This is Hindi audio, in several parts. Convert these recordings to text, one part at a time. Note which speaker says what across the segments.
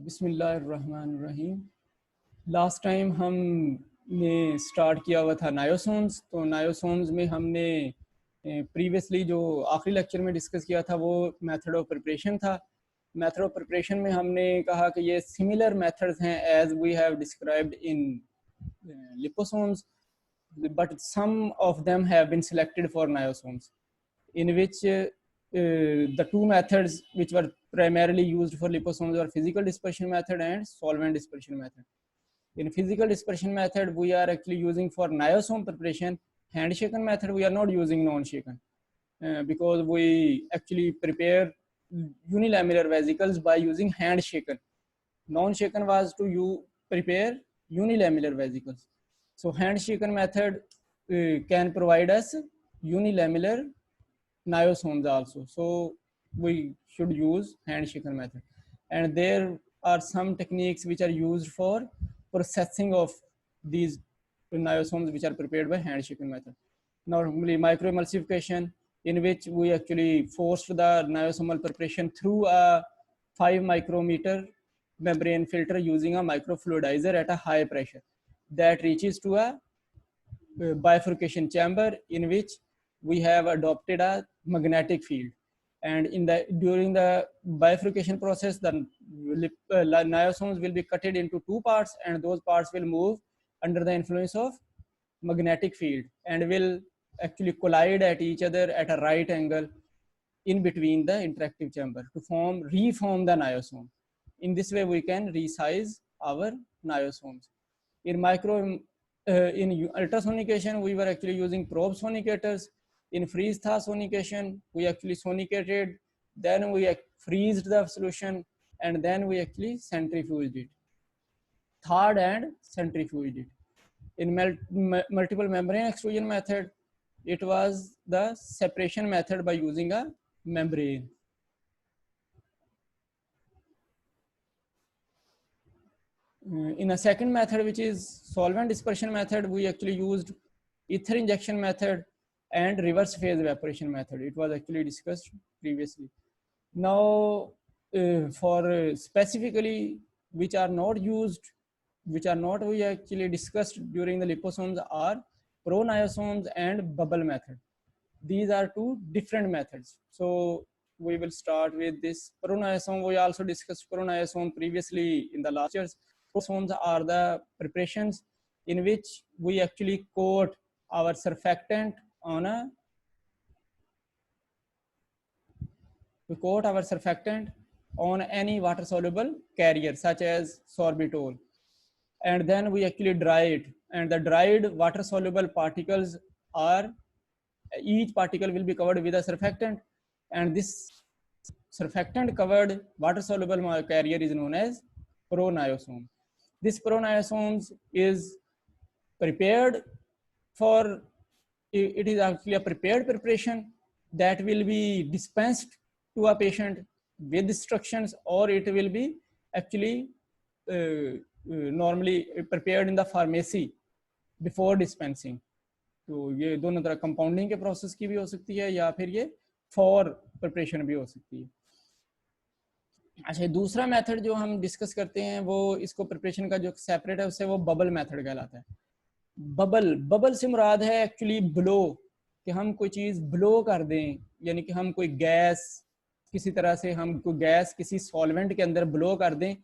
Speaker 1: बिस्मिल्लाहिर्रहमानिर्रहीम। लास्ट टाइम हमने स्टार्ट किया हुआ था नायोसोम्स। तो नायोसोम्स में हमने प्रीवियसली जो आखिरी लेक्चर में डिस्कस किया था वो मेथड ऑफ प्रिपरेशन था। मेथड ऑफ प्रिपरेशन में हमने कहा कि ये सिमिलर मेथड्स हैं as we have described in liposomes, but some of them have been selected for niosomes, in which the two methods which were primarily used for liposomes are physical dispersion method and solvent dispersion method. In physical dispersion method, we are actually using for niosome preparation hand-shaken method. We are not using non-shaken because we actually prepare unilamellar vesicles by using hand-shaken. Non-shaken was to prepare unilamellar vesicles. So hand-shaken method can provide us unilamellar niosomes also. So we should use hand-shaken method. And there are some techniques which are used for processing of these niosomes which are prepared by hand-shaken method. Normally microemulsification, in which we actually forced the niosomal preparation through a 5 micrometer membrane filter using a microfluidizer at a high pressure that reaches to a bifurcation chamber in which we have adopted a magnetic field, and during the bifurcation process the niosomes will be cutted into two parts, and those parts will move under the influence of magnetic field and will actually collide at each other at a right angle in between the interactive chamber to reform the niosome. In this way we can resize our niosomes. In ultrasonication we were actually using probe sonicators. In freeze thaw sonication we actually sonicated, then we freezed the solution, and then we actually centrifuged it, thawed and centrifuged it. In multiple membrane extrusion method, it was the separation method by using a membrane. In a second method, which is solvent dispersion method, we actually used ether injection method and reverse phase evaporation method. It was actually discussed previously. Now, for specifically which are not used, which are not we actually discussed during the liposomes, are proniosomes and bubble method. These are two different methods. So we will start with this proniosome. We also discussed proniosome previously in the last years. Proniosome are the preparations in which we actually coat our surfactant on any water soluble carrier such as sorbitol, and then we actually dry it, and the dried water soluble particles are, each particle will be covered with a surfactant, and this surfactant covered water soluble carrier is known as proniosome. This proniosomes is prepared for, it is actually a prepared preparation that will be dispensed to a patient with instructions, or it will be actually normally prepared in the pharmacy before dispensing. तो ये दोनों तरह कंपाउंडिंग के प्रोसेस की भी हो सकती है या फिर ये फॉर प्रिपरेशन भी हो सकती है. अच्छा, दूसरा मेथड जो हम डिस्कस करते हैं वो इसको प्रिपरेशन का जो सेपरेट है उससे वो बबल मेथड कहलाता है. बबल से मुराद है एक्चुअली ब्लो, कि हम कोई चीज़ ब्लो कर दें, यानी कि हम कोई गैस किसी तरह से हम कोई गैस किसी सॉल्वेंट के अंदर ब्लो कर दें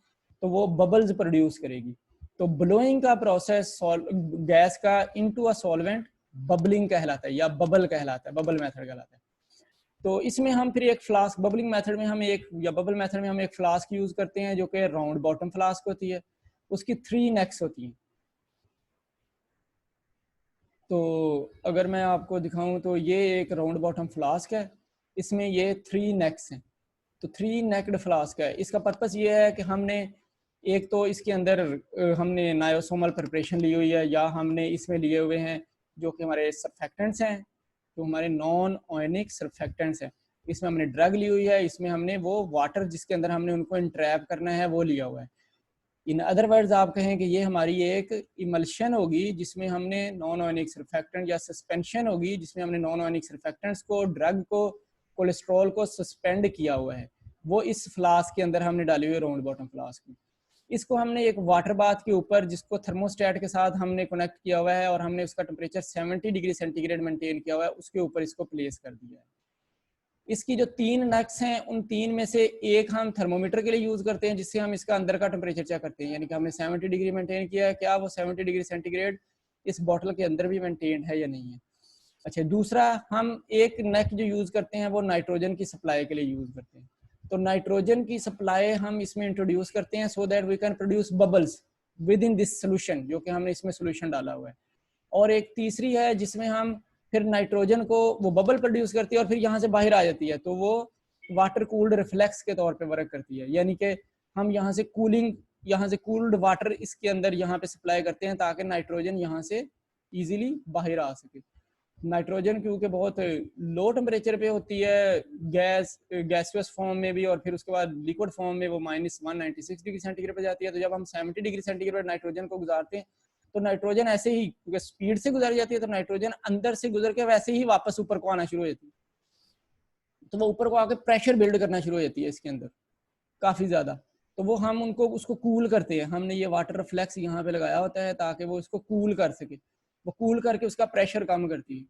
Speaker 1: तो वो बबल्स प्रोड्यूस करेगी. तो ब्लोइंग का प्रोसेस गैस का इनटू अ सॉल्वेंट बबलिंग कहलाता है या बबल कहलाता है, बबल मेथड कहलाता है. तो इसमें हम फिर एक फ्लास्क, बबलिंग मेथड में हम एक, या बबल मेथड में हम एक फ्लास्क यूज करते हैं जो कि राउंड बॉटम फ्लास्क होती है. उसकी 3 नेक्स होती हैं. तो अगर मैं आपको दिखाऊं तो ये एक राउंड बॉटम फ्लास्क है, इसमें ये 3 नेक्स हैं. तो 3 नेक्ड फ्लास्क है. इसका पर्पस ये है कि हमने एक तो इसके अंदर हमने नायोसोमल प्रिपरेशन ली हुई है, या हमने इसमें लिए हुए हैं जो कि हमारे सर्फेक्टेंट्स हैं, तो हमारे नॉन आयनिक सर्फेक्टेंट्स हैं. इसमें हमने ड्रग ली हुई है, इसमें हमने वो वाटर जिसके अंदर हमने उनको इंट्रैप करना है वो लिया हुआ है. इन अदर वर्ड्स आप कहें कि ये हमारी एक इमल्शन होगी जिसमें हमने नॉन आयनिक सर्फेक्टेंट, या सस्पेंशन होगी जिसमें हमने नॉन आयनिक सर्फेक्टेंट्स को, ड्रग को, कोलेस्ट्रॉल को सस्पेंड किया हुआ है. वो इस फ्लास्क के अंदर हमने डाली हुई है, राउंड बॉटम फ्लास्क में. इसको हमने एक वाटर बाथ के ऊपर, जिसको थर्मोस्टेट के साथ हमने कनेक्ट किया हुआ है और हमने उसका टेम्परेचर 70 डिग्री सेंटीग्रेड मेंटेन किया हुआ है, उसके ऊपर इसको प्लेस कर दिया है। इसकी जो 3 नट्स हैं, उन 3 में से एक हम थर्मोमीटर के लिए यूज करते हैं, जिससे हम इसका अंदर का टेम्परेचर चेक करते हैं, यानी कि हमने 70 डिग्री मेंटेन किया है, क्या वो 70 डिग्री सेंटीग्रेड इस बॉटल के अंदर भी मेंटेन है या नहीं है। अच्छा, दूसरा हम एक नेक जो यूज करते हैं वो नाइट्रोजन की सप्लाई के लिए यूज करते हैं। तो नाइट्रोजन की सप्लाई हम इसमें इंट्रोड्यूस करते हैं so that we can produce bubbles with in this solution, जो कि हमने इसमें सोल्यूशन डाला हुआ है। और एक तीसरी है जिसमें हम फिर नाइट्रोजन को, वो बबल प्रोड्यूस करती है और फिर यहाँ से बाहर आ जाती है, तो वो वाटर कूल्ड रिफ्लेक्स के तौर पे वर्क करती है, यानी कि हम यहाँ से कूलिंग, यहाँ से कूल्ड वाटर इसके अंदर यहाँ पे सप्लाई करते हैं ताकि नाइट्रोजन यहाँ से इजीली बाहर आ सके। नाइट्रोजन क्योंकि बहुत लो टेम्परेचर पे होती है, गैसियस फॉर्म में भी, और फिर उसके बाद लिक्विड फॉर्म में वो -196 डिग्री सेंटीग्रेड पे जाती है। तो जब हम 70 डिग्री सेंटीग्रेड नाइट्रोजन को गुजारते हैं तो नाइट्रोजन ऐसे ही, क्योंकि स्पीड से गुजर जाती है, तो नाइट्रोजन अंदर से गुजर के वैसे ही वापस ऊपर को आना शुरू हो जाती है, तो वो ऊपर को आके प्रेशर बिल्ड करना शुरू हो जाती है इसके अंदर काफी ज्यादा। तो वो हम उनको उसको कूल करते हैं, हमने ये वाटर रिफ्लेक्स यहाँ पे लगाया होता है ताकि वो इसको कूल कर सके, वो कूल करके उसका प्रेशर कम करती है।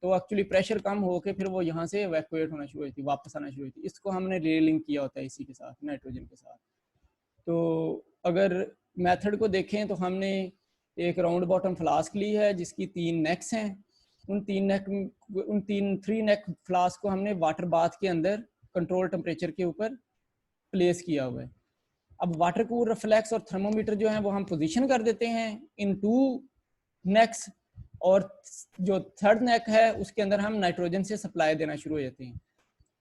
Speaker 1: तो एक्चुअली प्रेशर कम होके फिर वो यहाँ से इवैक्यूएट होना शुरू होती है, वापस आना शुरू होती है। इसको हमने रेलिंग किया होता है इसी के साथ, नाइट्रोजन के साथ। तो अगर मेथड को देखें तो हमने एक राउंड बॉटम फ्लास्क ली है जिसकी 3 नेक्स हैं। उन 3 नेक फ्लास्क को हमने वाटर बाथ के अंदर कंट्रोल टेम्परेचर के ऊपर प्लेस किया हुआ है। अब वाटर कूल रिफ्लेक्स और थर्मोमीटर जो है वो हम पोजीशन कर देते हैं इन 2 नेक्स, और जो थर्ड नेक है उसके अंदर हम नाइट्रोजन से सप्लाई देना शुरू हो जाते हैं।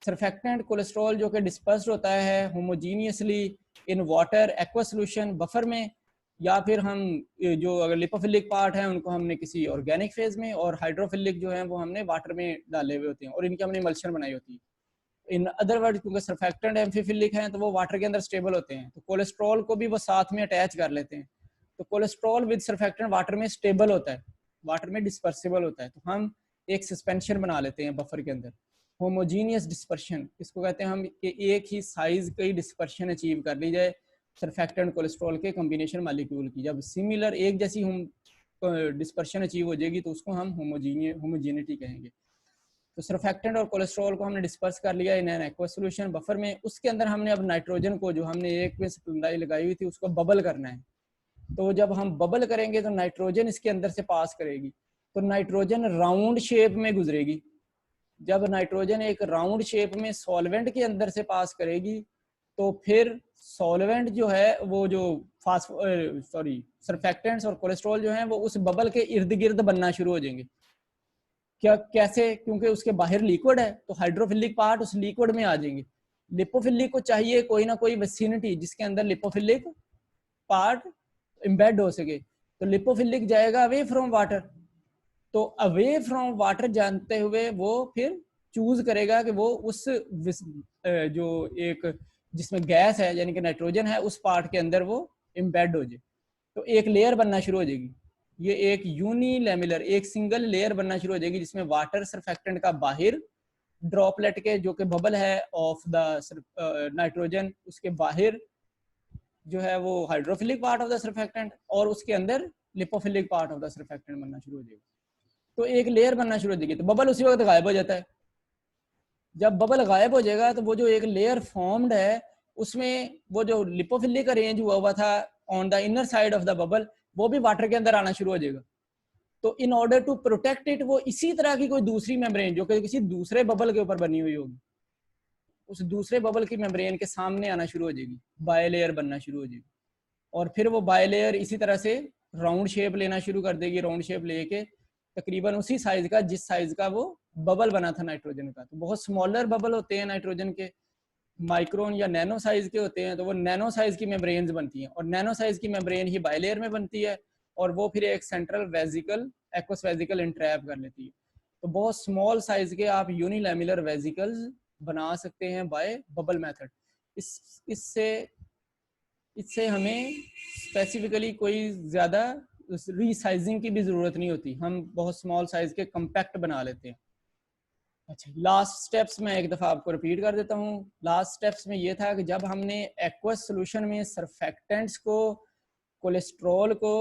Speaker 1: सरफेक्टेंट कोलेस्ट्रॉल जो कि डिस्पर्स्ड होता है homogeneously in water aqua solution buffer में, या फिर हम जो अगर लिपोफिलिक पार्ट है उनको हमने किसी ऑर्गेनिक फेज में, और हाइड्रोफिलिक जो है वो हमने वाटर में डाले हुए होते हैं और इनकी हमने इमल्शन बनाई होती है। इन अदर वर्ड, क्योंकि सरफेक्टेंट एम्फीफिलिक हैं तो वो वाटर के अंदर स्टेबल होते हैं, तो कोलेस्ट्रॉल को भी वो साथ में अटैच कर लेते हैं। तो कोलेस्ट्रॉल विद सरफेक्टेंट वाटर में स्टेबल होता है, वाटर में डिस्पर्सिबल होता है। तो हम एक सस्पेंशन बना लेते हैं बफर के अंदर, होमोजीनियस डिस्पर्शन इसको कहते हैं हम, कि एक ही साइज की डिस्पर्शन अचीव कर ली जाए सरफेक्टेंट कोलेस्ट्रॉल के कॉम्बिनेशन मालिक्यूल की। जब सिमिलर एक जैसी हम डिस्पर्शन अचीव हो जाएगी तो उसको हम होमोजीनिटी कहेंगे। तो सरफेक्टेंट और कोलेस्ट्रॉल को हमने डिस्पर्स कर लिया in an aqua solution buffer में। उसके अंदर हमने अब नाइट्रोजन को, जो हमने एक में सप्लाई लगाई हुई थी, उसको बबल करना है। तो जब हम बबल करेंगे तो नाइट्रोजन इसके अंदर से पास करेगी, तो नाइट्रोजन राउंड शेप में गुजरेगी। जब नाइट्रोजन एक राउंड शेप में सॉल्वेंट के अंदर से पास करेगी तो फिर सॉल्वेंट जो है वो जो सरफेक्टेंट्स और कोलेस्ट्रॉल जो है वो उस बबल के इर्द गिर्द बनना शुरू हो जाएंगे। क्या, कैसे? क्योंकि उसके बाहर लिक्विड है तो हाइड्रोफिलिक पार्ट उस लिक्विड में आ जाएंगे। लिपोफिलिक को चाहिए कोई ना कोई विसिनिटी जिसके अंदर लिपोफिलिक पार्ट एम्बेड हो सके, तो लिपोफिलिक जाएगा अवे फ्रॉम वाटर। तो अवे फ्रॉम वाटर जानते हुए वो फिर चूज करेगा कि वो उस जो एक जिसमें गैस है यानी कि नाइट्रोजन है उस पार्ट के अंदर वो एम्बेड हो जाए, तो एक लेयर बनना शुरू हो जाएगी। ये एक यूनिलेमुलर, एक सिंगल लेयर बनना शुरू हो जाएगी जिसमें वाटर सरफेक्टेंट का बाहर ड्रॉपलेट के, जो कि बबल है ऑफ द नाइट्रोजन, उसके बाहर जो है वो hydrophilic part of the surfactant, और उसके अंदर lipophilic part of the surfactant बनना शुरू हो जाएगा। तो एक लेयर बनना शुरू हो जाएगी, तो बबल उसी वक्त गायब हो जाता है। जब बबल गायब हो जाएगा तो वो जो एक लेयर फॉर्म्ड है उसमें वो जो लिपोफिलिक अरेंज हुआ था on the inner side of the bubble, वो भी वाटर के अंदर आना शुरू हो जाएगा। तो in order to protect it, वो इसी तरह की कोई दूसरी मेम्ब्रेन जो कि किसी दूसरे बबल के ऊपर बनी हुई होगी, उस दूसरे बबल की मेम्ब्रेन के सामने आना शुरू हो जाएगी, बाय लेयर बनना शुरू हो जाएगी, और फिर वो बाय लेयर इसी तरह से राउंड शेप लेना शुरू कर देगी, राउंड शेप लेके तकरीबन उसी साइज का जिस साइज का वो बबल बना था नाइट्रोजन का। तो बहुत स्मॉलर बबल होते हैं नाइट्रोजन के, माइक्रोन या नैनो साइज के होते हैं, तो वो नैनो साइज की मेम्ब्रेन्स बनती हैं, और नैनो साइज की मेम्ब्रेन ही बायलेयर में बनती है, और वो फिर एक central vesicle aqueous vesicle entrap कर लेती है। तो बहुत स्मॉल साइज के आप यूनिलेमुलर वेजिकल्स बना सकते हैं बाय बबल मेथड। इससे हमें स्पेसिफिकली कोई ज़्यादा रीसाइजिंग की भी ज़रूरत नहीं होती, हम बहुत स्मॉल साइज के कम्पैक्ट बना लेते हैं। अच्छा, लास्ट स्टेप्स में एक दफ़ा आपको रिपीट कर देता हूँ। लास्ट स्टेप्स में ये था कि जब हमने एक्वस सोल्यूशन में सर्फेक्टेंट्स को, कोलेस्ट्रॉल को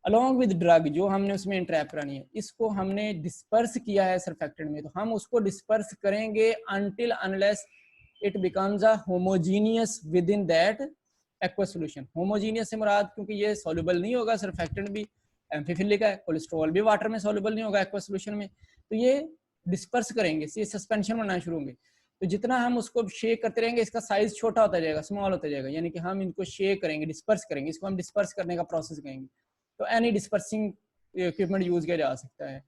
Speaker 1: अलोंग विद ड्रग जो हमने उसमें इंट्रैप करानी है, इसको हमने डिस्पर्स किया है सर्फेक्टेंट में, तो हम उसको डिस्पर्स करेंगे until unless it becomes a homogeneous with in that aqueous solution. Homogeneous से मुराद, क्योंकि ये सॉल्युबल नहीं होगा, सर्फेक्टेंट भी एम्फीफिलिक है, कोलेस्ट्रॉल भी वाटर में सॉल्युबल नहीं होगा एक्वस सोल्यूशन में, तो ये डिस्पर्स करेंगे, ये सस्पेंशन बनाना शुरू होंगे। तो जितना हम उसको शेक करते रहेंगे इसका साइज छोटा होता जाएगा, स्मॉल होता जाएगा, यानी कि हम इनको शेक करेंगे, डिस्पर्स करेंगे, इसको हम डिस्पर्स करने का प्रोसेस कहेंगे। तो एनी डिस्पर्सिंग इक्विपमेंट यूज किया जा सकता है।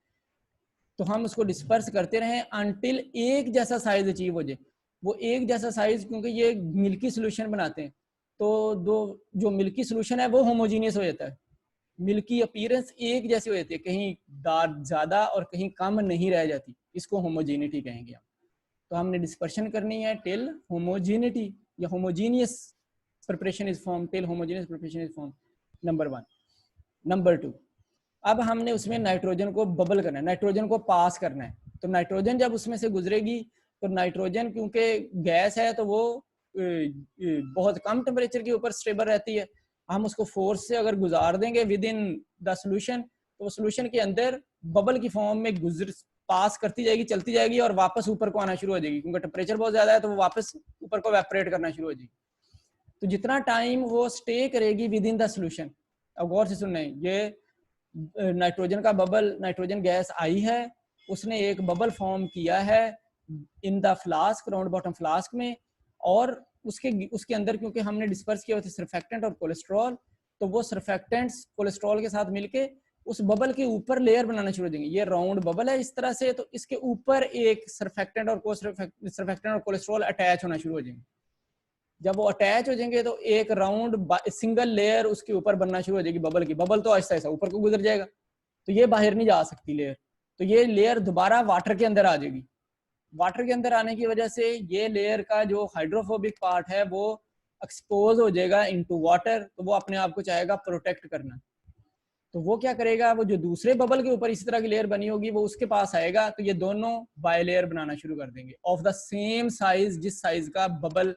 Speaker 1: तो हम उसको डिस्पर्स करते रहें अनटिल एक जैसा साइज अचीव हो जाए। वो एक जैसा साइज, क्योंकि ये मिल्की सोल्यूशन बनाते हैं, तो दो जो मिल्की सोल्यूशन है वो होमोजीनियस हो जाता है, मिल्की अपीयरेंस एक जैसी हो जाती है, कहीं डार्क ज्यादा और कहीं कम नहीं रह जाती, इसको होमोजीनिटी कहेंगे हम। तो हमने डिस्पर्शन करनी है टिल होमोजीनिटी या homogeneous preparation is form, till homogeneous preparation is form, number 1। Number 2, अब हमने उसमें नाइट्रोजन को बबल करना है, नाइट्रोजन को पास करना है। तो नाइट्रोजन जब उसमें से गुजरेगी, तो नाइट्रोजन क्योंकि गैस है तो वो बहुत कम टेम्परेचर के ऊपर स्टेबल रहती है। हम उसको फोर्स से अगर गुजार देंगे विद इन द सोल्यूशन, तो वो सोल्यूशन के अंदर बबल की फॉर्म में गुजर पास करती जाएगी, चलती जाएगी और वापस ऊपर को आना शुरू हो जाएगी, क्योंकि टेम्परेचर बहुत ज्यादा है तो वो वापस ऊपर को वेपरेट करना शुरू हो जाएगी। तो जितना टाइम वो स्टे करेगी विद इन द सोल्यूशन, अब गौर से सुनना है, ये नाइट्रोजन का बबल, नाइट्रोजन गैस आई है, उसने एक बबल फॉर्म किया है in the flask, round bottom flask में, और उसके अंदर क्योंकि हमने डिस्पर्स किया होते सर्फेक्टेंट और कोलेस्ट्रॉल, तो वो सर्फेक्टेंट्स कोलेस्ट्रॉल के साथ मिलके उस बबल के ऊपर लेयर बनाना शुरू हो देंगे। ये राउंड बबल है इस तरह से, तो इसके ऊपर एक सर्फेक्टेंट और सर्फेक्टेंट और कोलेस्ट्रॉल अटैच होना शुरू हो जाएंगे। जब वो अटैच हो जाएंगे तो एक राउंड सिंगल लेयर उसके ऊपर बनना शुरू हो जाएगी बबल की। बबल तो ऐसा ऐसा ऊपर को गुजर जाएगा, तो ये बाहर नहीं जा सकती लेयर, तो ये लेयर दोबारा वाटर के अंदर आ जाएगी। वाटर के अंदर आने की वजह से ये लेयर का जो हाइड्रोफोबिक पार्ट है वो एक्सपोज हो जाएगा इनटू वाटर, तो वो अपने आप को चाहेगा प्रोटेक्ट करना। तो वो क्या करेगा, वो जो दूसरे बबल के ऊपर इसी तरह की लेयर बनी होगी वो उसके पास आएगा, तो ये दोनों बाय लेयर बनाना शुरू कर देंगे ऑफ द सेम साइज, जिस साइज का बबल,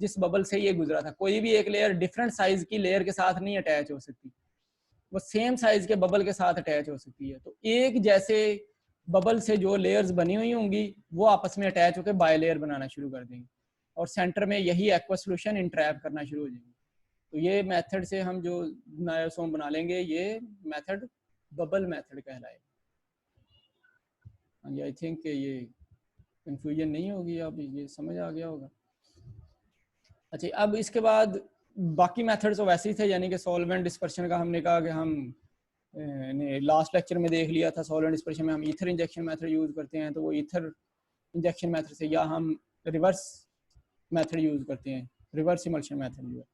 Speaker 1: जिस बबल से ये गुजरा था। कोई भी एक लेयर डिफरेंट साइज की लेयर के साथ नहीं अटैच हो सकती, वो सेम साइज के बबल के साथ अटैच हो सकती है। तो एक जैसे बबल से जो लेयर्स बनी हुई होंगी वो आपस में अटैच होकर बाय लेयर बनाना शुरू कर देंगे, और सेंटर में यही एक्वस सोल्यूशन इंट्रैप करना शुरू हो जाएंगे। तो ये मेथड से हम जो नायोसोम बना लेंगे, ये मेथड बबल मेथड कहलाएगा। हाँ जी, आई थिंक ये कंफ्यूजन नहीं होगी, अब ये समझ आ गया होगा। अच्छा, अब इसके बाद बाकी मेथड्स तो वैसे ही थे, यानी कि सॉल्वेंट डिस्पर्शन का हमने कहा कि हम ने लास्ट लेक्चर में देख लिया था। सॉल्वेंट डिस्पर्शन में हम ईथर इंजेक्शन मेथड यूज करते हैं, तो वो ईथर इंजेक्शन मेथड से, या हम रिवर्स मेथड यूज करते हैं, रिवर्स इमल्शन मेथड जो है,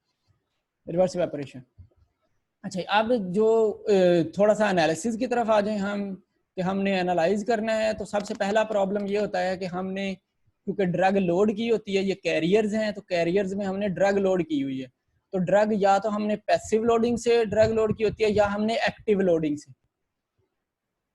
Speaker 1: रिवर्स इवेपोरेशन। अच्छा, अब जो थोड़ा सा एनालिसिस की तरफ आ जाए हम, कि हमने एनालाइज करना है, तो सबसे पहला प्रॉब्लम ये होता है कि हमने, क्योंकि ड्रग लोड की होती है, ये कैरियर्स हैं, तो कैरियर्स में हमने ड्रग लोड की हुई है। तो ड्रग या तो हमने पैसिव लोडिंग से ड्रग लोड की होती है या हमने एक्टिव लोडिंग से।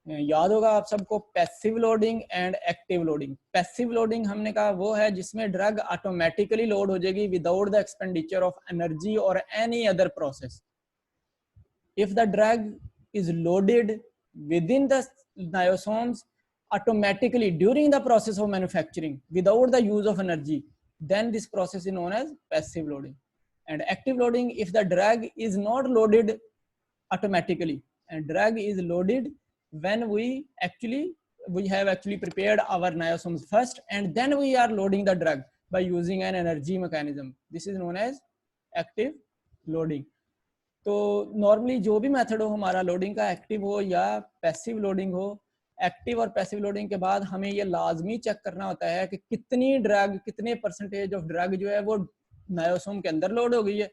Speaker 1: याद होगा आप सबको, passive loading and active loading. Passive loading हमने कहा वो है जिसमें ड्रग ऑटोमेटिकली लोड हो जाएगी without the expenditure of energy और any other process. If the drug is loaded within the niosomes automatically during the process of manufacturing without the use of energy, then this process is known as passive loading. And active loading, if the drug is not loaded automatically, and drug is loaded when we have actually prepared our niosomes first, and then we are loading the drug by using an energy mechanism. This is known as active loading. तो नॉर्मली जो भी मेथड हो हमारा लोडिंग का, एक्टिव हो या पैसिव लोडिंग हो, एक्टिव और पैसिव लोडिंग के बाद हमें ये लाजमी चेक करना होता है कि कितनी ड्रग, कितने परसेंटेज ऑफ ड्रग जो है वो नायोसोम के अंदर लोड हो गई है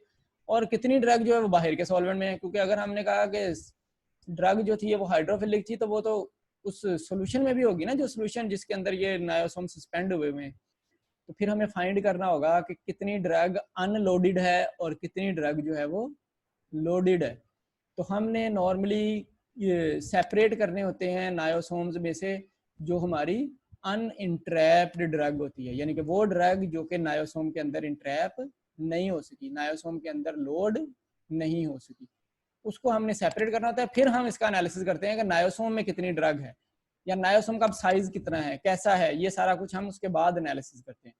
Speaker 1: और कितनी ड्रग जो है वो बाहर के सॉल्वेंट में है। क्योंकि अगर हमने कहा कि ड्रग जो थी वो हाइड्रोफिलिक थी, तो वो तो उस सोल्यूशन में भी होगी ना, जो सोल्यूशन जिसके अंदर ये नायोसोम सस्पेंड हुए हैं। तो फिर हमें फाइंड करना होगा कि कितनी ड्रग अनलोडेड है और कितनी ड्रग जो है वो लोडेड है। तो हमने नॉर्मली ये सेपरेट करने होते हैं नायोसोम्स में से जो हमारी अनइंट्रैप्ड ड्रग होती है, यानी कि वो ड्रग जो कि नायोसोम के अंदर इंट्रैप नहीं हो सकी, नायोसोम के अंदर लोड नहीं हो सकी, उसको हमने सेपरेट करना होता है। फिर हम इसका एनालिसिस करते हैं कि नायोसोम में कितनी ड्रग है या नायोसोम का साइज कितना है, कैसा है, ये सारा कुछ हम उसके बाद एनालिसिस करते हैं।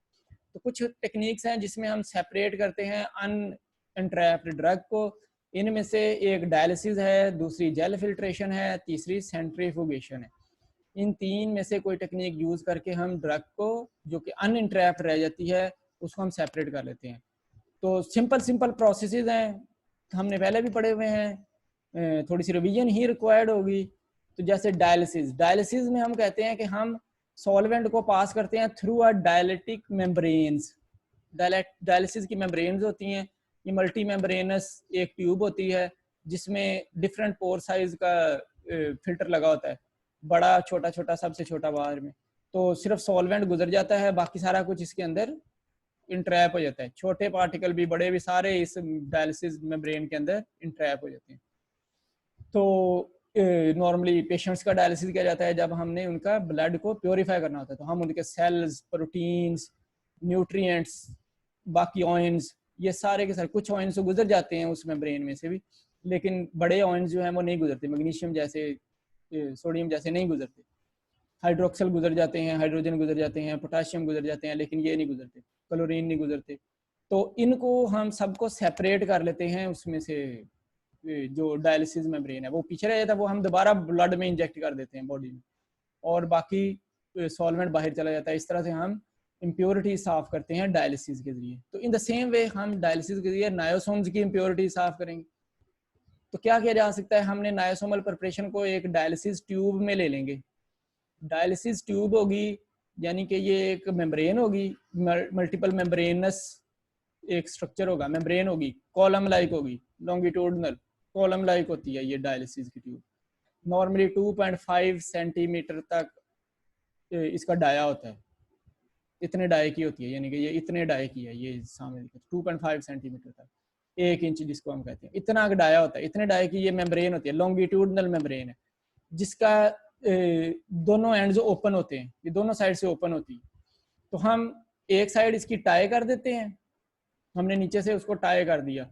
Speaker 1: तो कुछ टेक्निक्स हैं जिसमें हम सेपरेट करते हैं अनइंट्रैप्ड ड्रग को। इनमें से एक डायलिसिस है, दूसरी जेल फिल्ट्रेशन है, तीसरी सेंट्रीफ्यूगेशन है। इन तीन में से कोई टेक्निक यूज करके हम ड्रग को जो कि अनइंट्रैप्ड रह जाती है उसको हम सेपरेट कर लेते हैं। तो सिंपल प्रोसेसेस हैं, हमने पहले भी पढ़े हुए हैं, थोड़ी सी रिवीजन ही रिक्वायर्ड होगी। तो जैसे डायलिसिस में हम कहते हैं कि हम सॉल्वेंट को पास करते हैं थ्रू अ डायलिटिक मेम्ब्रेन्स। डायलिसिस की मेम्ब्रेन्स होती हैं, ये मल्टी मेम्ब्रेनस एक ट्यूब होती है जिसमें डिफरेंट पोर साइज का फिल्टर लगा होता है, बड़ा छोटा छोटा, सबसे छोटा बाहर में। तो सिर्फ सॉल्वेंट गुजर जाता है, बाकी सारा कुछ इसके अंदर इंट्रैप हो जाता है, छोटे पार्टिकल भी बड़े भी सारे इस डायलिसिस मेम्ब्रेन के अंदर इंट्रैप हो जाते हैं। तो नॉर्मली पेशेंट्स का डायलिसिस किया जाता है जब हमने उनका ब्लड को प्योरीफाई करना होता है, तो हम उनके सेल्स, प्रोटीन्स, न्यूट्रिएंट्स, बाकी ऑयंस, ये सारे के सारे, कुछ ऑयंस तो गुजर जाते हैं उस मेम्ब्रेन में से भी, लेकिन बड़े ऑयंस जो हैं वो नहीं गुजरते, मैग्नीशियम जैसे, सोडियम जैसे नहीं गुजरते। हाइड्रोक्सल गुजर जाते हैं, हाइड्रोजन गुजर जाते हैं, पोटाशियम गुजर जाते हैं, लेकिन ये नहीं गुजरते, क्लोरीन नहीं गुजरते। तो इनको हम सबको सेपरेट कर लेते हैं, उसमें से जो डायलिसिस मेम्ब्रेन है वो पीछे रह जाता है, वो हम दोबारा ब्लड में इंजेक्ट कर देते हैं बॉडी में, और बाकी सॉल्वेंट बाहर चला जाता है। इस तरह से हम इम्प्योरिटी साफ करते हैं डायलिसिस के जरिए। तो इन द सेम वे हम डायलिसिस के जरिए नायोसोम्स की इम्प्योरिटी साफ करेंगे। तो क्या किया जा सकता है, हमने नायोसोमल प्रिपरेशन को एक डायलिसिस ट्यूब में ले लेंगे। डायलिसिस ट्यूब होगी, यानी कि ये एक मेम्ब्रेन होगी, मल्टीपल मेम्ब्रेनस एक स्ट्रक्चर होगा, मेम्ब्रेन होगी, कॉलम लाइक होगी, लॉन्गिट्यूडनल कॉलम लाइक होती है ये डायलिसिस की ट्यूब। नॉर्मली 2.5 सेंटीमीटर तक इसका डाया होता है, इतने डाय की होती है, यानी कि ये इतने डाय की है, ये सामने 2.5 सेंटीमीटर तक, 1 इंच जिसको हम कहते हैं, इतना डाया होता है, इतने डाय की ये मेम्ब्रेन होती है, लॉन्गिट्यूडनल मेम्ब्रेन है, जिसका दोनों एंड्स ओपन होते हैं, ये दोनों साइड से ओपन होती है। तो हम एक साइड इसकी टाई कर देते हैं, हमने नीचे से उसको टाई कर दिया,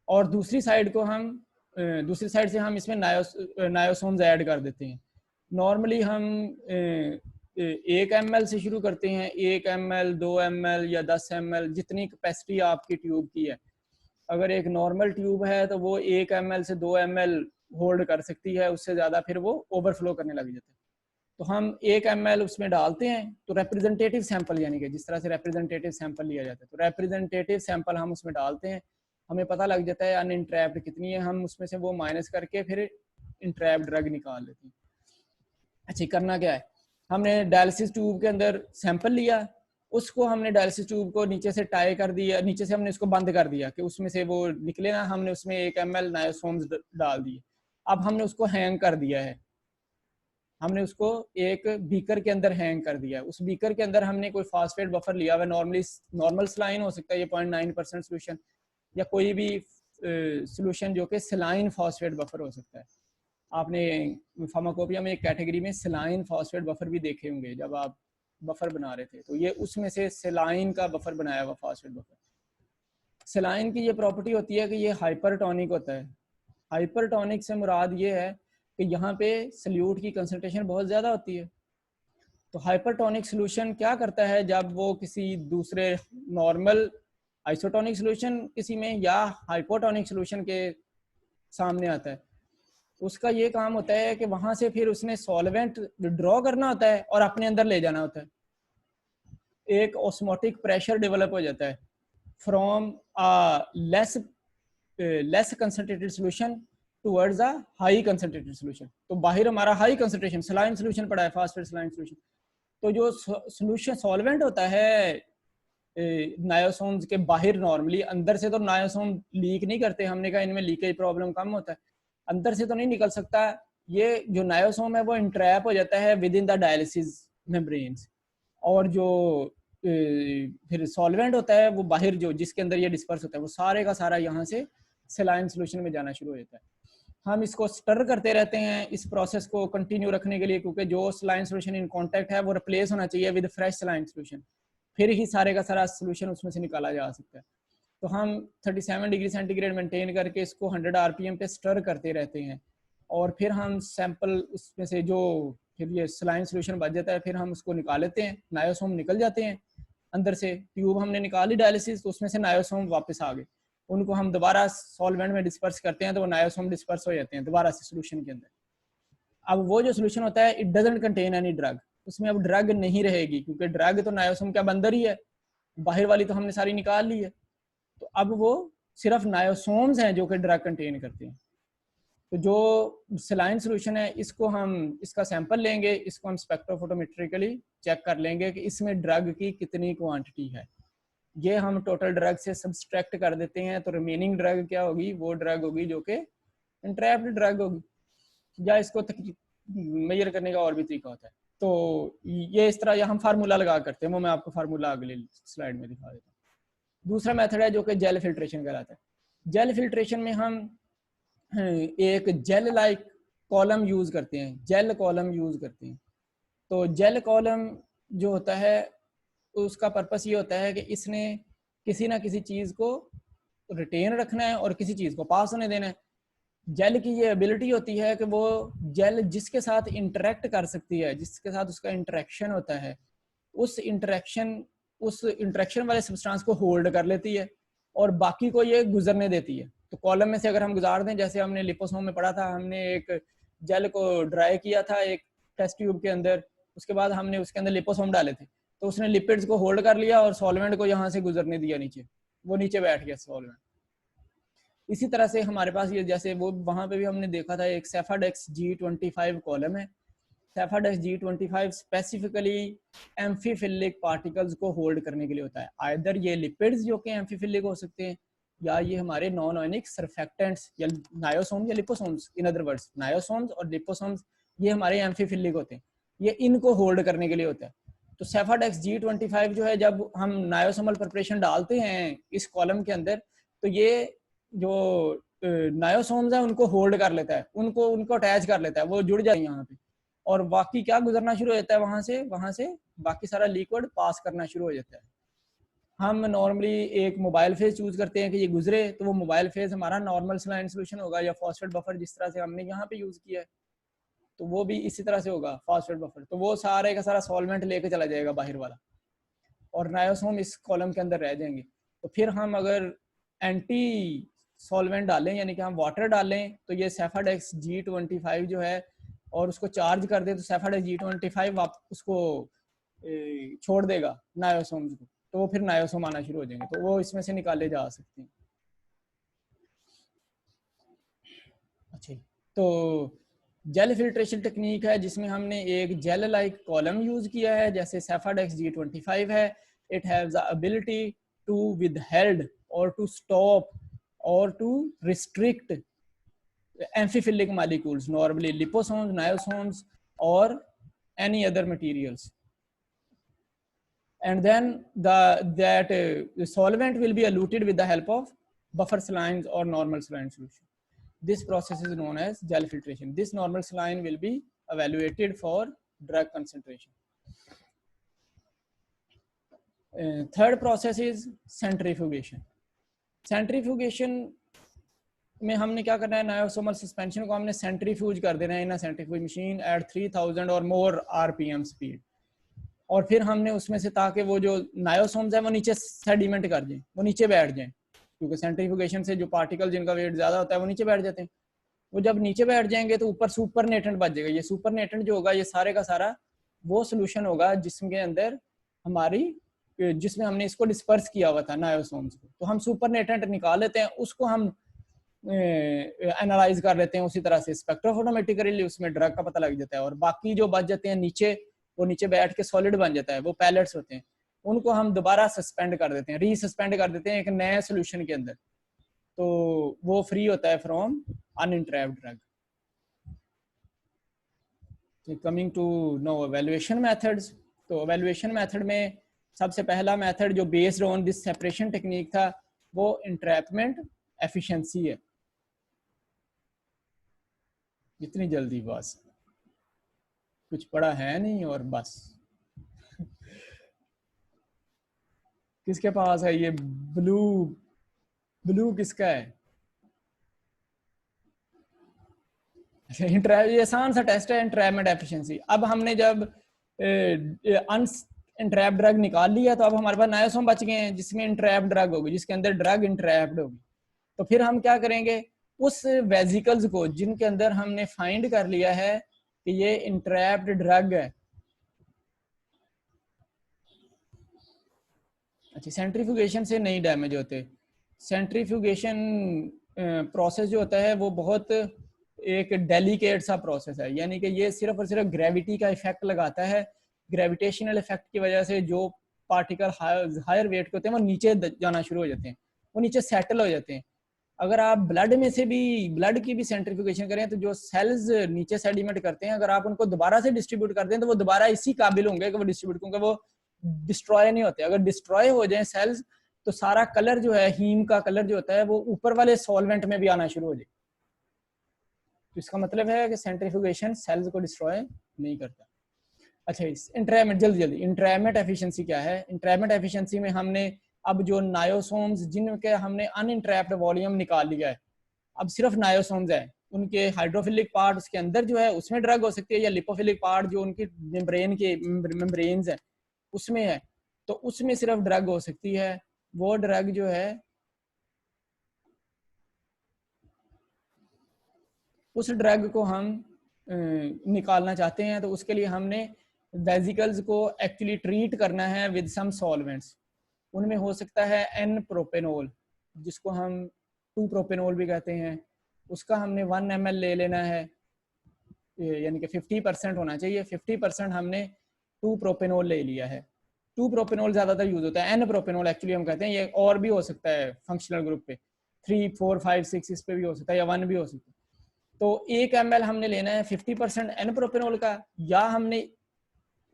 Speaker 1: और दूसरी साइड को हम दूसरी साइड से हम इसमें नायोसोम्स ऐड कर देते हैं। नॉर्मली हम 1 ml से शुरू करते हैं, 1 ml, 2 ml या 10 ml, जितनी कैपेसिटी आपकी ट्यूब की है। अगर एक नॉर्मल ट्यूब है तो वो 1 ml से 2 ml होल्ड कर सकती है, उससे ज़्यादा फिर वो ओवरफ्लो करने लग जाता है। तो हम 1 ml उसमें डालते हैं, तो रिप्रेजेंटेटिव सैंपल, यानी कि जिस तरह से रिप्रेजेंटेटिव सैंपल लिया जाता है, तो रिप्रेजेंटेटिव सैंपल हम उसमें डालते हैं, हमें पता लग जाता है अनइंट्रैप्ड कितनी है, हम उसमें से वो माइनस करके फिर इंट्रैप्ड ड्रग निकाल लेते हैं। अच्छा, करना क्या है, हमने डायलिसिस ट्यूब के अंदर सैंपल लिया, उसको हमने डायलिसिस ट्यूब को नीचे से टाई कर दिया, नीचे से हमने उसको बंद कर दिया कि उसमें से वो निकले ना, हमने उसमें 1 ml नायोसोम्स डाल दिए। अब हमने उसको हैंग कर दिया है, हमने उसको एक बीकर के अंदर हैंग कर दिया है। उस बीकर के अंदर हमने कोई फास्फेट बफर लिया हुआ है, नॉर्मल सलाइन हो सकता है, ये 0.9% सोल्यूशन, या कोई भी सोल्यूशन जो कि सलाइन फॉस्फेट बफर हो सकता है। आपने फार्माकोपिया में एक कैटेगरी में सलाइन फॉस्फेट बफर भी देखे होंगे जब आप बफर बना रहे थे, तो ये उसमें से सलाइन का बफर बनाया हुआ फॉस्फेट बफर। सलाइन की ये प्रॉपर्टी होती है कि ये हाइपरटोनिक होता है। हाइपरटोनिक से मुराद ये है कि यहाँ पे सल्यूट की कंसंट्रेशन बहुत ज़्यादा होती है। तो हाइपरटोनिक सोल्यूशन क्या करता है, जब वो किसी दूसरे नॉर्मल आइसोटोनिक सोल्यूशन किसी में या हाइपोटोनिक सोल्यूशन के सामने आता है, उसका ये काम होता है कि वहाँ से फिर उसने सॉल्वेंट विड्रॉ करना होता है और अपने अंदर ले जाना होता है। एक ऑस्मोटिक प्रेशर डेवलप हो जाता है from less concentrated solution towards a high concentrated solution. तो बाहर हमारा हाई कंसंट्रेशन सलाइन सोल्यूशन पड़ा है, फास्फेट सलाइन सोल्यूशन, तो जो सोल्यूशन सॉल्वेंट होता है नायोसोम्स के बाहर, नॉर्मली अंदर से तो नायोसोम लीक नहीं करते, हमने कहा इनमें लीकेज प्रॉब्लम कम होता है, अंदर से तो नहीं निकल सकता, ये जो नायोसोम है वो इंट्रैप हो जाता है with in the dialysis membranes, और जो फिर सॉल्वेंट होता है वो बाहर जो जिसके अंदर ये डिस्पर्स होता है वो सारे का सारा यहाँ से सलाइन सोल्यूशन में जाना शुरू हो जाता है। हम इसको स्टर करते रहते हैं इस प्रोसेस को कंटिन्यू रखने के लिए, क्योंकि जो सलाइन सोल्यूशन इन कांटेक्ट है वो रिप्लेस होना चाहिए विद फ्रेश सलाइन सोल्यूशन, फिर ही सारे का सारा सोल्यूशन उसमें से निकाला जा सकता है। तो हम 37 डिग्री सेंटीग्रेड मेंटेन करके इसको 100 आरपीएम पे स्टर करते रहते हैं, और फिर हम सैंपल उसमें से जो फिर ये सलाइन सोल्यूशन बच जाता है फिर हम उसको निकाल लेते हैं, नायोसोम निकल जाते हैं अंदर से, ट्यूब हमने निकाली डायलिसिस तो उसमें से नायोसोम वापस आ गए, उनको हम दोबारा सॉल्वेंट में डिस्पर्स करते हैं तो वो नायोसोम डिस्पर्स हो जाते हैं दोबारा से सोल्यूशन के अंदर। अब वो जो सोल्यूशन होता है it doesn't contain any drug, उसमें अब ड्रग नहीं रहेगी, क्योंकि ड्रग तो नायोसोम के अब अंदर ही है, बाहर वाली तो हमने सारी निकाल ली है, तो अब वो सिर्फ नायोसोम्स हैं जो कि ड्रग कंटेन करते हैं। तो जो सलाइन सोल्यूशन है इसको हम इसका सैंपल लेंगे, इसको हम स्पेक्ट्रोफोटोमेट्रिकली चेक कर लेंगे कि इसमें ड्रग की कितनी क्वांटिटी है, ये हम टोटल ड्रग से सब्सट्रैक्ट कर देते हैं, तो रिमेनिंग ड्रग क्या होगी, वो ड्रग होगी जो कि एंट्रैप्ड ड्रग होगी, या इसको मेजर करने का और भी तरीका होता है। तो ये इस तरह हम फार्मूला लगा करते हैं, वो मैं आपको फार्मूला अगले स्लाइड में दिखा देता हूँ। दूसरा मेथड है जो कि जेल फिल्ट्रेशन कहलाता है। जेल फिल्ट्रेशन में हम एक जेल लाइक कॉलम यूज करते हैं, जेल कॉलम यूज करते हैं। तो जेल कॉलम जो होता है उसका पर्पस ये होता है कि इसने किसी ना किसी चीज को रिटेन रखना है और किसी चीज को पास होने देना है। जेल की ये एबिलिटी होती है कि वो जेल जिसके साथ इंटरेक्ट कर सकती है, जिसके साथ उसका इंटरेक्शन होता है, उस इंटरेक्शन वाले सब्सटेंस को होल्ड कर लेती है और बाकी को ये गुजरने देती है। तो कॉलम में से अगर हम गुजार दें, जैसे हमने लिपोसोम में पढ़ा था, हमने एक जेल को ड्राई किया था एक टेस्ट ट्यूब के अंदर, उसके बाद हमने उसके अंदर लिपोसोम डाले थे, तो उसने लिपिड्स को होल्ड कर लिया और सॉल्वेंट को यहाँ से गुजरने दिया नीचे, वो नीचे बैठ गया सॉल्वेंट। इसी तरह से हमारे पास ये जैसे वो वहां पे भी हमने देखा था एक सेफाडेक्स G25 कॉलम है। Sephadex G25 specifically amphiphilic particles को होल्ड करने के लिए होता है। आइदर ये लिपिड्स जो कि एम्फीफिलिक हो सकते हैं, या ये हमारे नॉन आयनिक सरफेक्टेंट्स या नायोसोम या liposomes, in other words niosomes और लिपोसोम्स ये हमारे एम्फीफिलिक होते हैं, ये इनको होल्ड करने के लिए होता है। तो सेफाडेक्स G25 जो है, जब हम नायोसोमल प्रिपरेशन डालते हैं इस कॉलम के अंदर, तो ये जो नायोसोम्स है उनको होल्ड कर लेता है, उनको अटैच कर लेता है, वो जुड़ जाए यहाँ पे, और बाकी क्या गुजरना शुरू हो जाता है, वहां से बाकी सारा लिक्विड पास करना शुरू हो जाता है। हम नॉर्मली एक मोबाइल फेज चूज करते हैं कि ये गुजरे, तो वो मोबाइल फेज हमारा नॉर्मल सलाइन सोल्यूशन होगा या फॉस्फेट बफर, जिस तरह से हमने यहाँ पे यूज किया है, तो वो भी इसी तरह से होगा फॉस्फेट बफर। तो वो सारे का सारा सॉल्वेंट लेके चला जाएगा बाहर वाला, और नायोसोम इस कॉलम के अंदर रह जाएंगे। तो फिर हम अगर एंटी सॉल्वेंट डालें, यानी कि हम वाटर डालें, तो ये सेफाडेक्स G25 जो है और उसको चार्ज कर दे, तो सेफाडेक्स G25 उसको छोड़ देगा नायोसोम्स को, तो वो फिर नायोसोम आना शुरू हो जाएंगे, तो वो इसमें से निकाले जा सकते हैं। अच्छा, तो जेल फिल्ट्रेशन टेक्निक है जिसमें हमने एक जेल लाइक कॉलम यूज किया है, जैसे सेफाडेक्स G25 है। It has the ability to withheld और टू स्टॉप और to restrict amphiphilic molecules, normally liposomes, niosomes और any other materials, and then the solvent will be eluted with the help of buffer salines or normal saline solution. This process is known as gel filtration. This normal saline will be evaluated for drug concentration. Third process is centrifugation. Centrifugation में हमने क्या करना है, नायोसोमल सस्पेंशन को हमने सेंट्रीफ्यूज कर देना है इन सेंट्रीफ्यूज मशीन एट 3000 और मोर आरपीएम स्पीड, और फिर हमने उसमें से, ताकि वो जो नायोसोम्स है वो नीचे सेडिमेंट कर जाए, वो नीचे बैठ जाए, क्योंकि सेंट्रीफ्यूगेशन से जो पार्टिकल जिनका वेट ज्यादा होता है वो नीचे बैठ जाते हैं। वो जब नीचे बैठ जाएंगे तो ऊपर सुपर नेटेंट बच जाएगा। ये सुपर नेटेंट जो होगा, ये सारे का सारा वो सोल्यूशन होगा जिसके अंदर जिसमें हमने इसको डिस्पर्स किया हुआ था नायोसोम्स को, तो हम सुपर नेटेंट निकाल लेते हैं, उसको हम एनालाइज कर लेते हैं उसी तरह से स्पेक्ट्रोफोटोमेट्रिकली, उसमें ड्रग का पता लग जाता है, और बाकी जो बच जाते हैं नीचे, वो नीचे बैठ के सॉलिड बन जाता है, वो पैलेट्स होते हैं, उनको हम दोबारा सस्पेंड कर देते हैं, रीसस्पेंड कर देते हैं एक नए सोल्यूशन के अंदर, तो वो फ्री होता है from unentrapped drug. Coming to no evaluation methods, तो एवेल्युएशन मेथड में सबसे पहला मेथड जो based on this separation technique था, वो इंट्रैपमेंट एफिशिएंसी है। जितनी जल्दी बस, कुछ पड़ा है नहीं और बस। किसके पास है ये ब्लू? ब्लू किसका है? ये आसान सा टेस्ट है, इंट्रैपमेंट एफिशिएंसी। अब हमने जब इंट्रैप ड्रग निकाल लिया तो अब हमारे पास नायोसोम बच गए हैं जिसमें इंट्रैप ड्रग होगी, जिसके अंदर ड्रग इंट्रैप्ड होगी। तो फिर हम क्या करेंगे, उस वेजिकल्स को जिनके अंदर हमने फाइंड कर लिया है कि ये इंट्रैप्ड ड्रग है। अच्छा, सेंट्रीफ्यूगेशन से नहीं डैमेज होते। सेंट्रीफ्यूगेशन प्रोसेस जो होता है वो बहुत एक डेलिकेट सा प्रोसेस है, यानी कि ये सिर्फ और सिर्फ ग्रेविटी का इफेक्ट लगाता है। ग्रेविटेशनल इफेक्ट की वजह से जो पार्टिकल हायर वेट के होते हैं वो नीचे जाना शुरू हो जाते हैं, वो नीचे सेटल हो जाते हैं। अगर आप ब्लड में से भी, ब्लड की भी सेंट्रीफ्यूगेशन करें तो जो सेल्स नीचे सेडिमेंट करते हैं, अगर आप उनको दोबारा से डिस्ट्रीब्यूट कर दें तो वो दोबारा इसी काबिल होंगे कि वो डिस्ट्रीब्यूट, क्योंकि वो डिस्ट्रॉय नहीं होते। अगर डिस्ट्रॉय हो जाए सेल्स तो सारा कलर जो है, हीम का कलर जो होता है वो ऊपर वाले सॉल्वेंट में भी आना शुरू हो जाए। तो इसका मतलब है कि सेंट्रीफ्यूगेशन सेल्स को डिस्ट्रॉय नहीं करता। अच्छा, इस इंट्रामेट, जल्दी जल्दी, इंट्रामेट एफिशिएंसी क्या है? इंट्रामेट एफिशिएंसी में हमने अब जो नायोसोम्स जिनके हमने अनइंट्रैप्ड वॉल्यूम निकाल लिया है, अब सिर्फ नायोसोम्स है, उनके हाइड्रोफिलिक पार्ट उसके अंदर जो है उसमें ड्रग हो सकती है, या लिपोफिलिक पार्ट जो उनकी मेम्ब्रेन्स है उसमें है, तो उसमें सिर्फ ड्रग हो सकती है। वो ड्रग जो है, उस ड्रग को हम निकालना चाहते हैं, तो उसके लिए हमने वेजिकल्स को एक्चुअली ट्रीट करना है विद सम सॉल्वेंट्स। उनमें हो सकता है एन प्रोपेनोल, जिसको हम 2 प्रोपेनोल भी कहते हैं, उसका हमने 1 ml ले लेना है, यानी कि 50% होना चाहिए। 50% हमने 2 प्रोपेनोल ले लिया है। 2 प्रोपेनोल ज़्यादातर यूज होता है, एन प्रोपेनोल एक्चुअली हम कहते हैं। ये और भी हो सकता है फंक्शनल ग्रुप पे, 3, 4, 5, 6 इस पे भी हो सकता है, या 1 भी हो सकता है। तो 1 ml हमने लेना है 50% एन प्रोपेनोल का, या हमने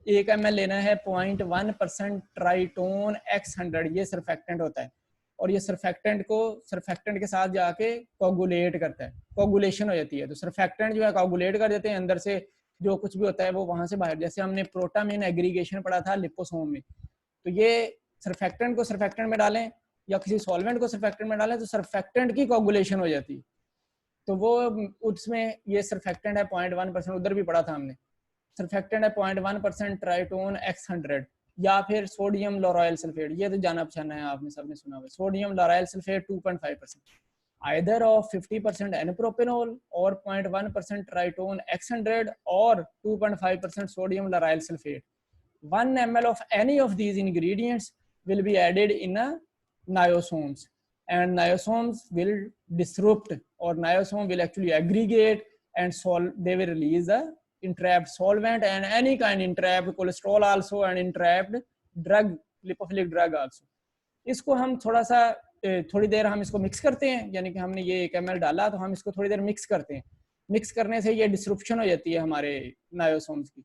Speaker 1: 1 ml लेना है 0.1% ट्राइटोन X100, ये सर्फेक्टेंट होता है, और ये सर्फेक्टेंट को सर्फेक्टेंट के साथ जाके कोगुलेट करता है, कोगुलेशन हो जाती है। तो सर्फेक्टेंट जो है कोगुलेट कर देते हैं, अंदर से जो कुछ भी होता है वो वहां से बाहर, जैसे हमने प्रोटामीन एग्रीगेशन पढ़ा था लिपोसोम में, तो ये सर्फेक्टेंट को सर्फेक्टेंट में डालें या किसी सॉल्वेंट को सर्फेक्टेंट में डालें तो सर्फेक्टेंट की कोगुलेशन हो जाती है। तो वो उसमें ये सर्फेक्टेंट है 0.1%, उधर भी पढ़ा था हमने। सर्फेक्टेंट है 0.1% ट्राइटोन X100, या फिर सोडियम लोराइल सल्फेट, ये तो जाना पहचाना है, आपने सबने सुना हुआ। Sodium लोराइल sulphate 2.5%, either of 50% N-propanol or 0.1% tritone X100 or 2.5% sodium lauryl sulfate. 1 ml of any of these ingredients will be added in a niosomes, and niosomes will disrupt, or niosome will actually aggregate and they will release a entrapped solvent and any kind entrapped cholesterol also and entrapped drug, lipophilic drug also. इसको हम थोड़ा सा थोड़ी देर हम इसको मिक्स करते हैं, यानी कि हमने ये 1 ml डाला तो हम इसको थोड़ी देर मिक्स करते हैं। मिक्स करने से ये डिसरप्शन हो जाती है हमारे नायोसोम्स की,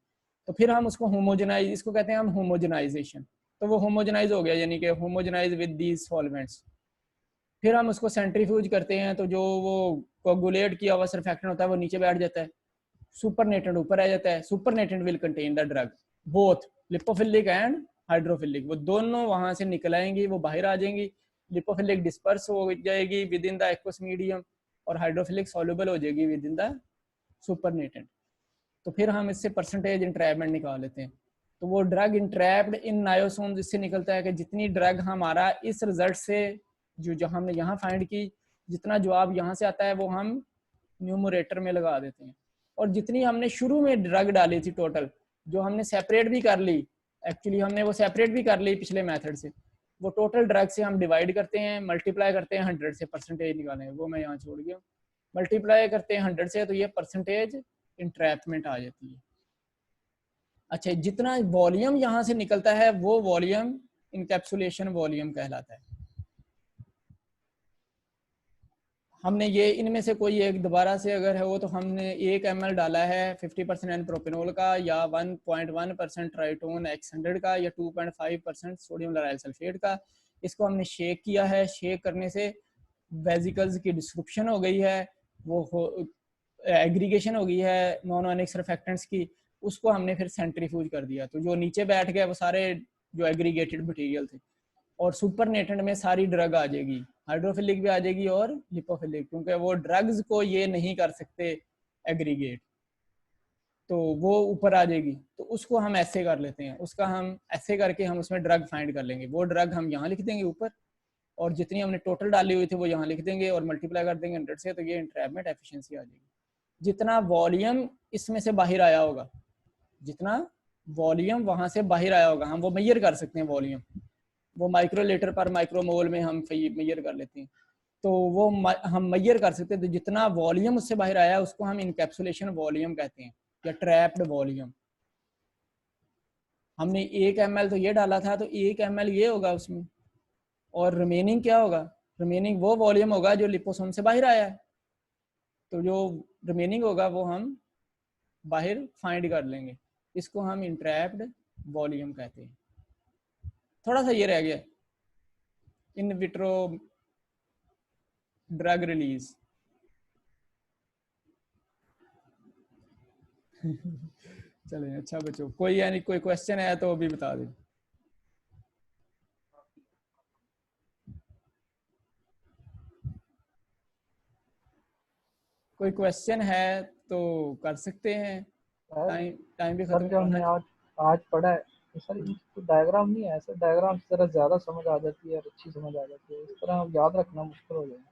Speaker 1: तो फिर हम उसको होमोजेनाइज, इसको कहते हैं हम होमोजेनाइजेशन। तो वो होमोजेनाइज हो गया, यानी कि होमोजेनाइज विद दीज सॉल्वेंट्स। फिर हम उसको सेंट्रीफ्यूज करते हैं, तो जो वो कोगुलेट किया हुआ सर्फेक्टेंट होता है वो नीचे बैठ जाता है, सुपरनेटेंट ऊपर आ जाता है। Supernatant will contain the drug, both lipophilic and hydrophilic, वो दोनों वहां से निकल आएंगी, वो बाहर आ जाएंगी। लिपोफिलिक डिस्पर्स हो जाएगी with in the aqueous medium, और हाइड्रोफिलिक सॉल्युबल हो जाएगी विद इन द सुपरनेटेंट। तो फिर हम इससे परसेंटेज इंट्रैपमेंट निकाल लेते हैं। तो वो ड्रग इंट्रैप्ड इन नायोसोम्स, इससे निकलता है कि जितनी ड्रग हमारा इस रिजल्ट से जो हमने यहाँ फाइंड की, जितना जवाब यहाँ से आता है वो हम न्यूमरेटर में लगा देते हैं, और जितनी हमने शुरू में ड्रग डाली थी टोटल, जो हमने सेपरेट भी कर ली, एक्चुअली हमने वो सेपरेट भी कर ली पिछले मेथड से, वो टोटल ड्रग से हम डिवाइड करते हैं, मल्टीप्लाई करते हैं 100 से, परसेंटेज निकालें, वो मैं यहाँ छोड़ गया। मल्टीप्लाई करते हैं 100 से तो ये परसेंटेज इंट्रैपमेंट आ जाती है। अच्छा, जितना वॉल्यूम यहाँ से निकलता है वो वॉल्यूम इनकैप्सुलेशन वॉल्यूम कहलाता है। हमने ये इनमें से कोई एक दोबारा से अगर है वो, तो हमने 1 ml डाला है 50% एन प्रोपेनोल का, या 1.1% ट्राइटोन X100 का, या 2.5% सोडियम लोराइल सल्फेट का। इसको हमने शेक किया है, शेक करने से वेजिकल्स की डिस्क्रिप्शन हो गई है, वो एग्रीगेशन हो गई है नॉन आयनिक सरफेक्टेंट्स की, उसको हमने फिर सेंट्रीफ्यूज कर दिया, तो जो नीचे बैठ गए वो सारे जो एग्रीगेटेड मटेरियल थे, और सुपरनेटेंट में सारी ड्रग आ जाएगी, हाइड्रोफिलिक भी आ जाएगी और लिपोफिलिक, क्योंकि वो ड्रग्स को ये नहीं कर सकते एग्रीगेट, तो वो ऊपर आ जाएगी। तो उसको हम ऐसे कर लेते हैं, उसका हम ऐसे करके हम उसमें ड्रग फाइंड कर लेंगे, वो ड्रग हम यहाँ लिख देंगे ऊपर, और जितनी हमने टोटल डाली हुई थी वो यहाँ लिख देंगे और मल्टीप्लाई कर देंगे 100 से, तो ये इंट्रैपमेंट एफिशिएंसी आ जाएगी। जितना वॉल्यूम इसमें से बाहर आया होगा, जितना वॉल्यूम वहां से बाहर आया होगा, हम वो मेजर कर सकते हैं वॉल्यूम, वो माइक्रोलीटर पर माइक्रोमोल में हम मेजर कर लेते हैं, तो वो हम मेजर कर सकते हैं। तो जितना वॉल्यूम उससे बाहर आया है उसको हम इनकैप्सुलेशन वॉल्यूम कहते हैं, या ट्रैप्ड वॉल्यूम। हमने 1 ml तो ये डाला था, तो 1 ml ये होगा उसमें, और रिमेनिंग क्या होगा, रिमेनिंग वो वॉल्यूम होगा जो लिपोसोम से बाहर आया है, तो जो रिमेनिंग होगा वो हम बाहर फाइंड कर लेंगे, इसको हम इंट्रैप्ड वॉल्यूम कहते हैं। थोड़ा सा ये रह गया, इन विट्रो ड्रग रिलीज। चलिए अच्छा बच्चों, कोई यानी कोई क्वेश्चन है तो अभी बता दें। कोई क्वेश्चन है तो कर सकते हैं,
Speaker 2: सर
Speaker 1: टाइम टाइम भी
Speaker 2: सर
Speaker 1: खत्म
Speaker 2: जो
Speaker 1: होना
Speaker 2: हमने
Speaker 1: है।
Speaker 2: आज आज पढ़ा है, तो सर इसको डायग्राम नहीं है, सर डायग्राम से जरा ज़्यादा समझ आ जाती है और अच्छी समझ आ जाती है, इस तरह याद रखना मुश्किल हो जाएगा।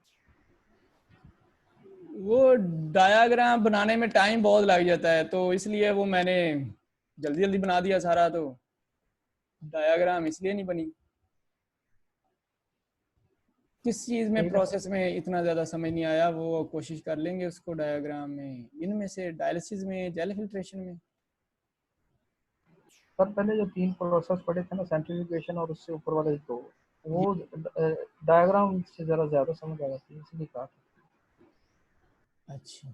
Speaker 1: वो डायाग्राम बनाने में टाइम बहुत लग जाता है, तो इसलिए वो मैंने जल्दी जल्दी बना दिया सारा, तो डायाग्राम इसलिए नहीं बनी। किस चीज़ में
Speaker 2: ठीक है सर।
Speaker 1: प्रोसेस में इतना ज़्यादा समझ नहीं आया, वो कोशिश कर लेंगे उसको डायग्राम में, इनमें से डायलिसिस में, जेल फिल्ट्रेशन में।
Speaker 2: सर पहले जो 3 प्रोसेस पढ़े थे ना, सेंट्रीफ्यूगेशन और उससे ऊपर वाले 2,
Speaker 1: ये
Speaker 2: वो डायग्राम से ज़रा ज़्यादा समझ आ जाती है, इसलिए कहा था।
Speaker 1: अच्छा,